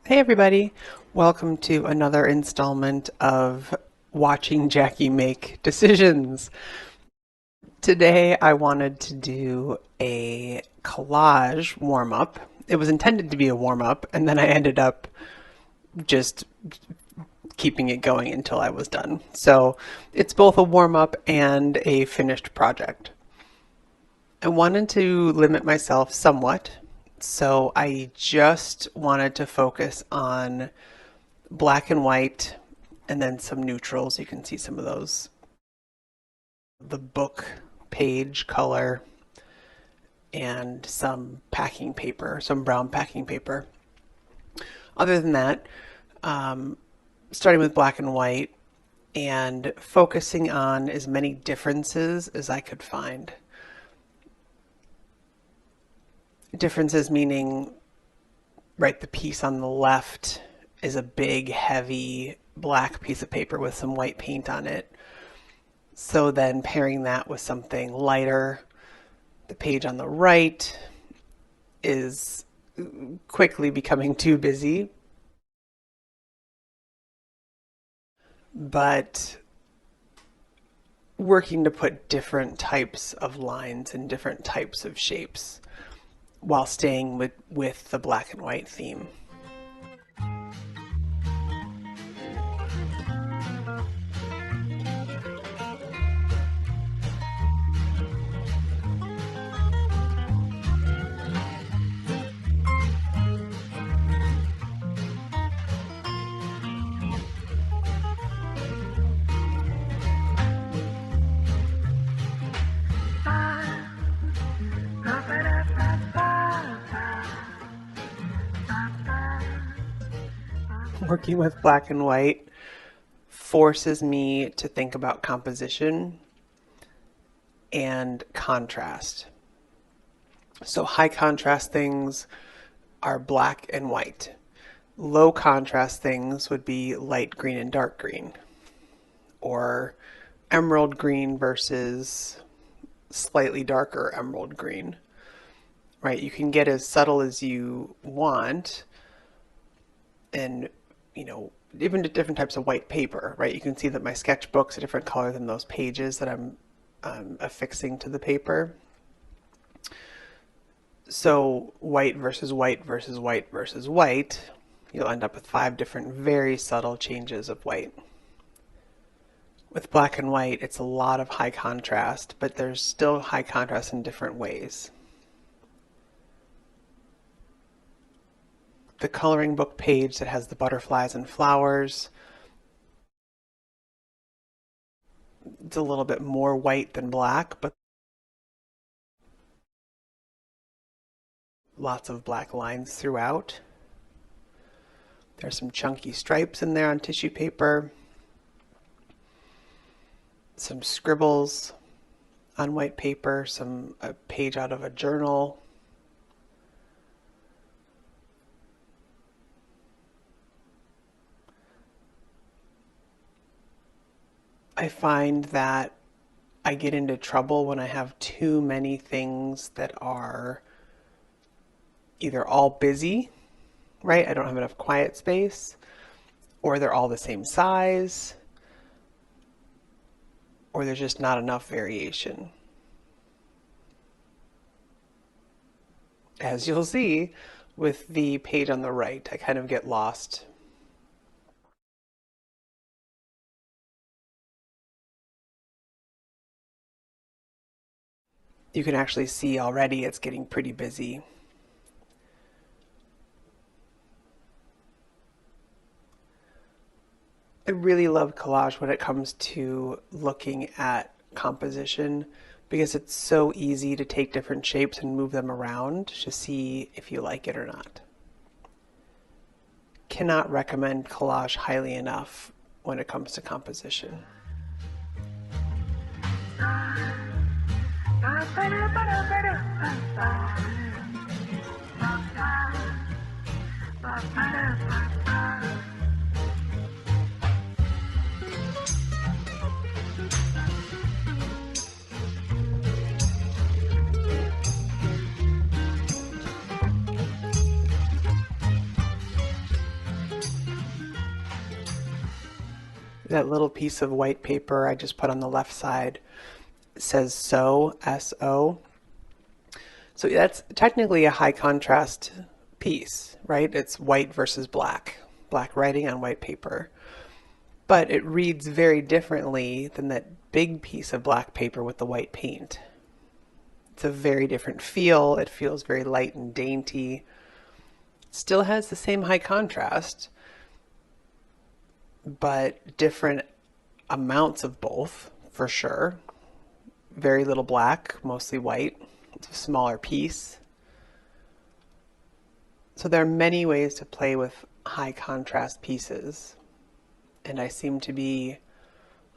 Hey everybody, welcome to another installment of Watching Jackie Make Decisions. Today I wanted to do a collage warm-up. It was intended to be a warm-up, and then I ended up just keeping it going until I was done. So it's both a warm-up and a finished project. I wanted to limit myself somewhat, so I just wanted to focus on black and white and then some neutrals. You can see some of those. The book page color and some packing paper, some brown packing paper. Other than that, starting with black and white and focusing on as many differences as I could find. Differences meaning, right, the piece on the left is a big, heavy black piece of paper with some white paint on it. So then pairing that with something lighter, the page on the right is quickly becoming too busy. But working to put different types of lines and different types of shapes while staying with the black and white theme. Working with black and white forces me to think about composition and contrast. So high contrast things are black and white. Low contrast things would be light green and dark green, or emerald green versus slightly darker emerald green, right? You can get as subtle as you want, and even different types of white paper, right? You can see that my sketchbook's a different color than those pages that I'm affixing to the paper. So white versus white versus white versus white, you'll end up with 5 different very subtle changes of white. With black and white, it's a lot of high contrast, but there's still high contrast in different ways. The coloring book page that has the butterflies and flowers, it's a little bit more white than black, but lots of black lines throughout. There's some chunky stripes in there on tissue paper, some scribbles on white paper, a page out of a journal. I find that I get into trouble when I have too many things that are either all busy, right? I don't have enough quiet space, or they're all the same size, or there's just not enough variation. As you'll see with the page on the right, I kind of get lost. You can actually see already it's getting pretty busy. I really love collage when it comes to looking at composition because it's so easy to take different shapes and move them around to see if you like it or not. Cannot recommend collage highly enough when it comes to composition. That little piece of white paper I just put on the left side says so, S-O. So that's technically a high contrast piece, right? It's white versus black, black writing on white paper. But it reads very differently than that big piece of black paper with the white paint. It's a very different feel. It feels very light and dainty. It still has the same high contrast, but different amounts of both, for sure. Very little black, mostly white. It's a smaller piece. So there are many ways to play with high contrast pieces, and I seem to be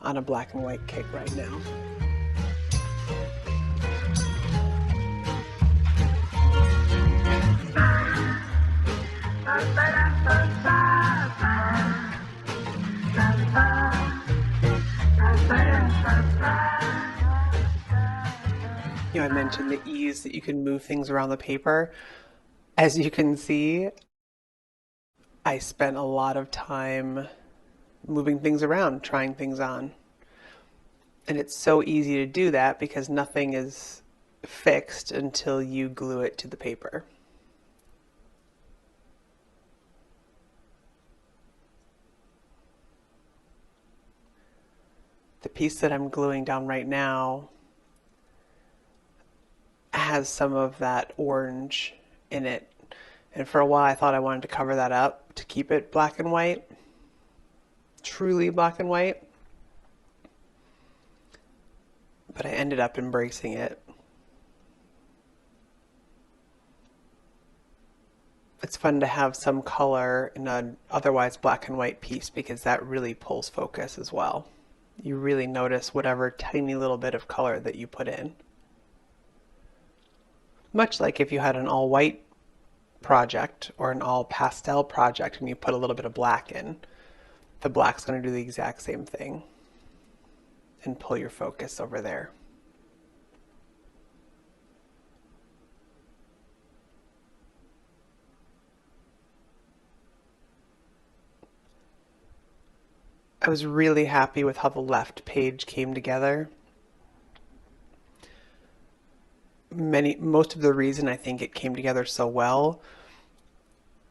on a black and white kick right now. I mentioned the ease that you can move things around the paper. As you can see, I spent a lot of time moving things around, trying things on. And it's so easy to do that because nothing is fixed until you glue it to the paper. The piece that I'm gluing down right now has some of that orange in it. And for a while I thought I wanted to cover that up to keep it black and white, truly black and white. But I ended up embracing it. It's fun to have some color in an otherwise black and white piece because that really pulls focus as well. You really notice whatever tiny little bit of color that you put in. Much like if you had an all-white project or an all-pastel project and you put a little bit of black in, the black's going to do the exact same thing and pull your focus over there. I was really happy with how the left page came together. Most of the reason I think it came together so well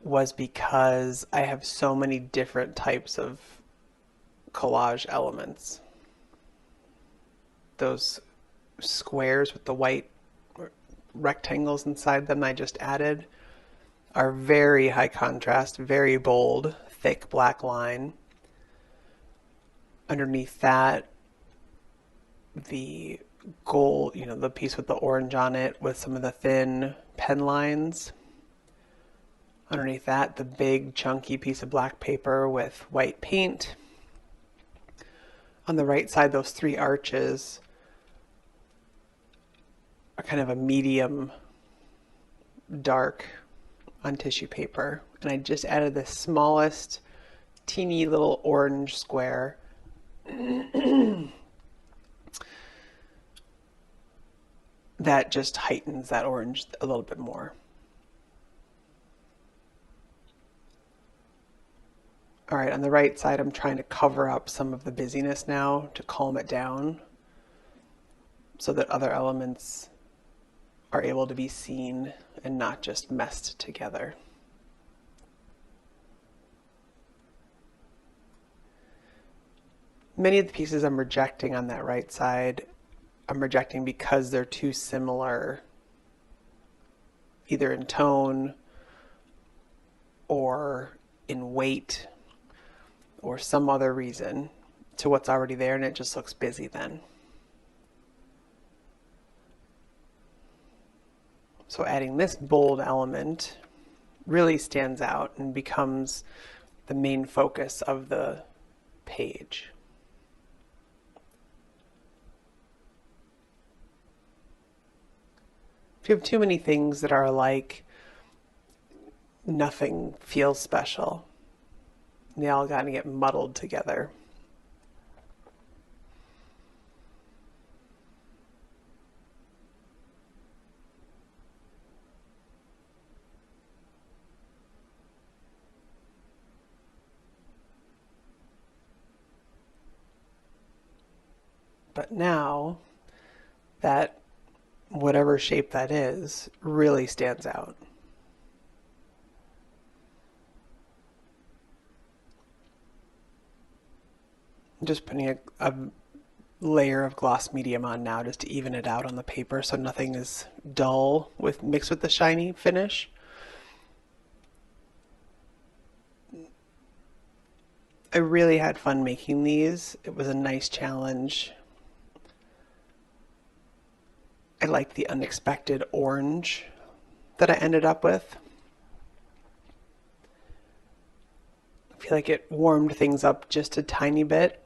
was because I have so many different types of collage elements. Those squares with the white rectangles inside them I just added are very high contrast, very bold, thick black line. Underneath that, the gold, the piece with the orange on it with some of the thin pen lines. Underneath that, the big chunky piece of black paper with white paint. On the right side, those three arches are kind of a medium dark on tissue paper. And I just added the smallest teeny little orange square that just heightens that orange a little bit more. All right, on the right side, I'm trying to cover up some of the busyness now to calm it down so that other elements are able to be seen and not just messed together. Many of the pieces I'm rejecting on that right side, I'm rejecting because they're too similar, either in tone or in weight or some other reason to what's already there, and it just looks busy then. So adding this bold element really stands out and becomes the main focus of the page. If you have too many things that are alike, nothing feels special. They all got to get muddled together. But now that whatever shape that is really stands out. I'm just putting a layer of gloss medium on now just to even it out on the paper so nothing is dull mixed with the shiny finish. I really had fun making these. It was a nice challenge. I like the unexpected orange that I ended up with. I feel like it warmed things up just a tiny bit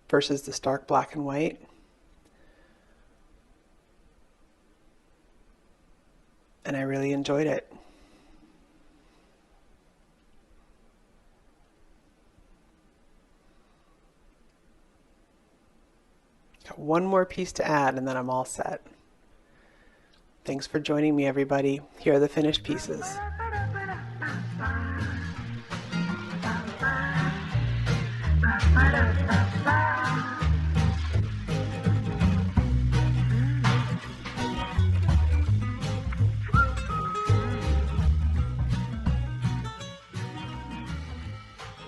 versus the stark black and white. And I really enjoyed it. Got one more piece to add and then I'm all set. Thanks for joining me, everybody. Here are the finished pieces.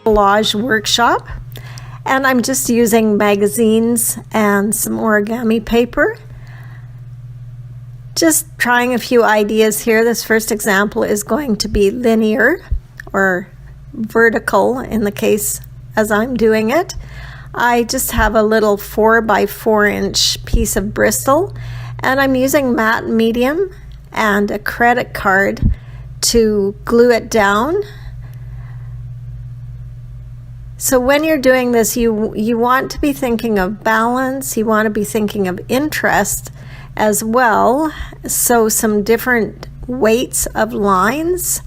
Collage workshop, and I'm just using magazines and some origami paper. Just trying a few ideas here. This first example is going to be linear or vertical in the case as I'm doing it. I just have a little 4 by 4 inch piece of Bristol, and I'm using matte medium and a credit card to glue it down. So when you're doing this, you want to be thinking of balance, you want to be thinking of interest as well. So some different weights of lines,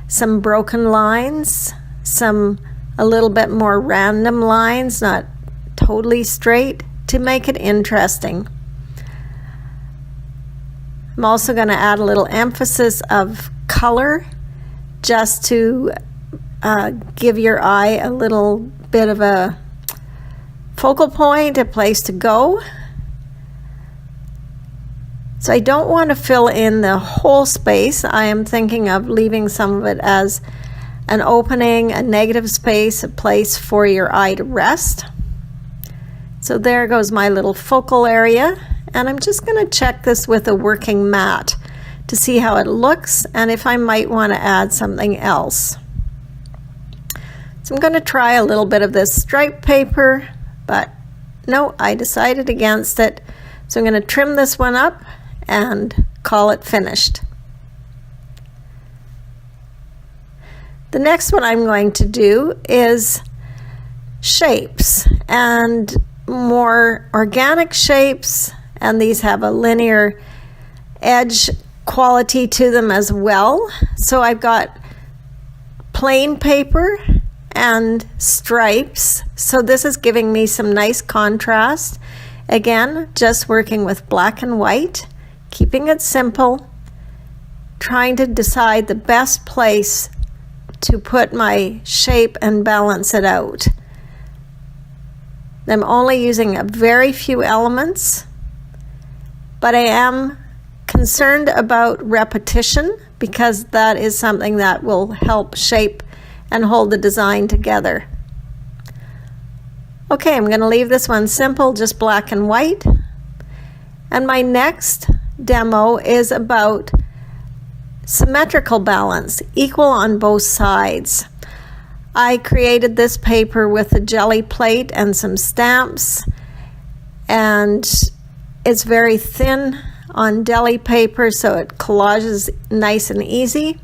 some broken lines, some a little bit more random lines, not totally straight, to make it interesting. I'm also going to add a little emphasis of color just to give your eye a little bit of a focal point, a place to go. So I don't want to fill in the whole space. I am thinking of leaving some of it as an opening, a negative space, a place for your eye to rest. So there goes my little focal area, and I'm just going to check this with a working mat to see how it looks and if I might want to add something else. So I'm going to try a little bit of this stripe paper, but no, I decided against it. So I'm going to trim this one up and call it finished. The next one I'm going to do is shapes, and more organic shapes, and these have a linear edge quality to them as well. So I've got plain paper and stripes, so this is giving me some nice contrast. Again, just working with black and white, keeping it simple, trying to decide the best place to put my shape and balance it out. I'm only using a very few elements, but I am concerned about repetition because that is something that will help shape and hold the design together. Okay, I'm going to leave this one simple, just black and white. And my next demo is about symmetrical balance, equal on both sides. I created this paper with a jelly plate and some stamps, and it's very thin on deli paper, so it collages nice and easy.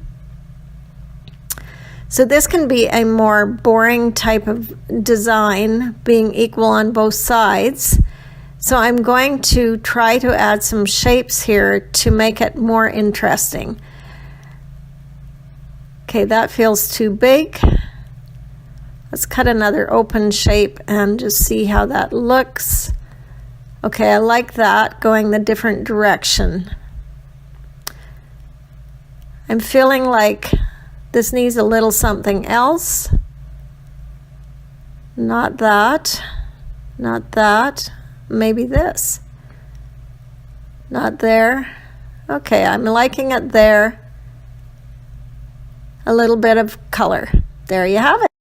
So this can be a more boring type of design, being equal on both sides. So I'm going to try to add some shapes here to make it more interesting. Okay, that feels too big. Let's cut another open shape and just see how that looks. Okay, I like that, going the different direction. I'm feeling like this needs a little something else. Not that, not that. maybe this. Not there. Okay, I'm liking it there. A little bit of color. There you have it.